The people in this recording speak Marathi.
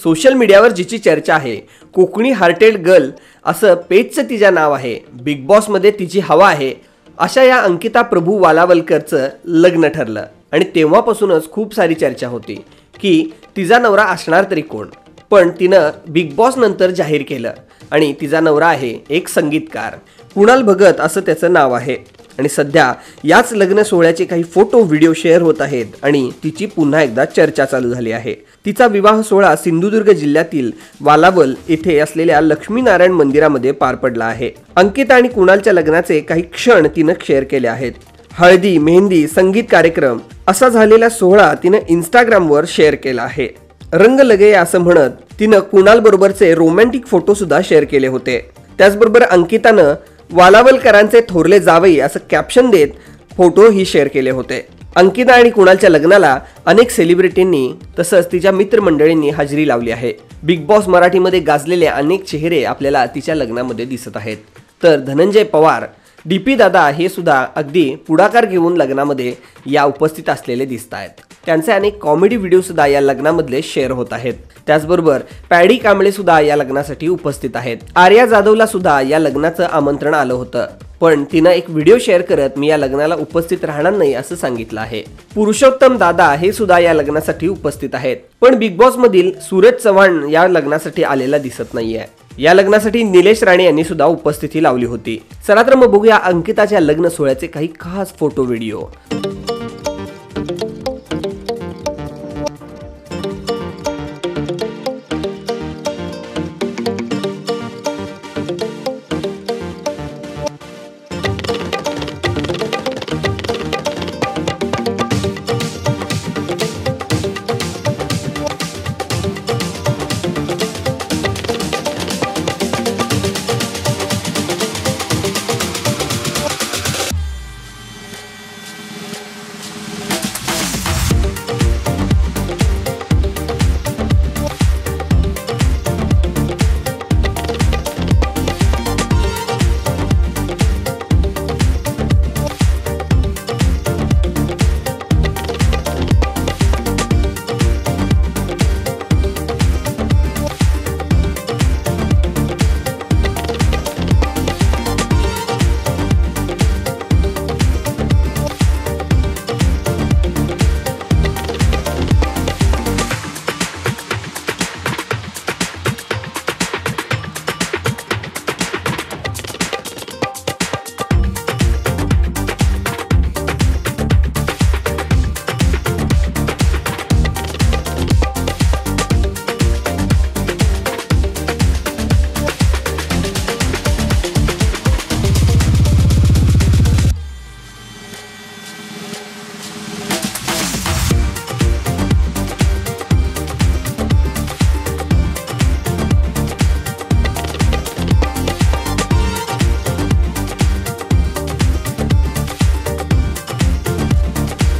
सोशल मीडियावर जिची चर्चा आहे, कोकणी हार्टेड गर्ल असं पेजचं तिचं नाव आहे, बिग बॉस मध्ये तिची हवा आहे, अशा या अंकिता प्रभू वालावलकरचं लग्न ठरलं आणि तेव्हापासूनच खूप सारी चर्चा होती की तिचा नवरा असणार तरी कोण. पण तिनं बिग बॉस नंतर जाहीर केलं आणि तिचा नवरा आहे एक संगीतकार, कुणाल भगत असं त्याचं नाव आहे. आणि सध्या याच लग्न सोहळ्याचे काही फोटो व्हिडिओ शेअर होत आहेत आणि तिची पुन्हा एकदा चर्चा चालू झाली आहे. तिचा विवाह सोहळा सिंधुदुर्ग जिल्ह्यातील वालावल येथे असलेल्या लक्ष्मीनारायण मंदिरामध्ये पार पडला आहे. अंकिता आणि कुणालच्या लग्नाचे काही क्षण तिनं शेअर केले आहेत. हळदी, मेहंदी, संगीत कार्यक्रम असा झालेला सोहळा तिनं इंस्टाग्रामवर शेअर केला आहे. रंग लगे असं म्हणत तिनं कुणाल बरोबरचे रोमॅन्टिक फोटो सुद्धा शेअर केले होते. त्याचबरोबर अंकितानं वालावलकरांचे थोरले जावई असं कॅप्शन देत फोटो ही शेअर केले होते. अंकिता आणि कुणालच्या लग्नाला अनेक सेलिब्रिटींनी तसंच तिच्या मित्रमंडळींनी हजेरी लावली आहे. बिग बॉस मराठीमध्ये गाजलेले अनेक चेहरे आपल्याला तिच्या लग्नामध्ये दिसत आहेत. तर धनंजय पवार, डीपी दादा हे सुद्धा अगदी पुढाकार घेऊन लग्नामध्ये या उपस्थित असलेले दिसत आहेत. त्यांचे अनेक कॉमेडी व्हिडिओ सुद्धा या लग्नामधले शेअर होत आहेत. त्याचबरोबर पॅडी कांबळे सुद्धा या लग्नासाठी उपस्थित आहेत. आर्या जाधवला सुद्धा या लग्नाचं आमंत्रण आलं होतं, पण तिनं एक व्हिडिओ शेअर करत मी या लग्नाला उपस्थित राहणार नाही असं सांगितलं आहे. पुरुषोत्तम दादा हे सुद्धा या लग्नासाठी उपस्थित आहेत, पण बिग बॉस मधील सूरज चव्हाण या लग्नासाठी आलेला दिसत नाहीये. या लग्नासाठी निलेश राणे यांनी सुद्धा उपस्थिती लावली होती. चला तर मग बघूया अंकिताच्या लग्न सोहळ्याचे काही खास फोटो व्हिडिओ.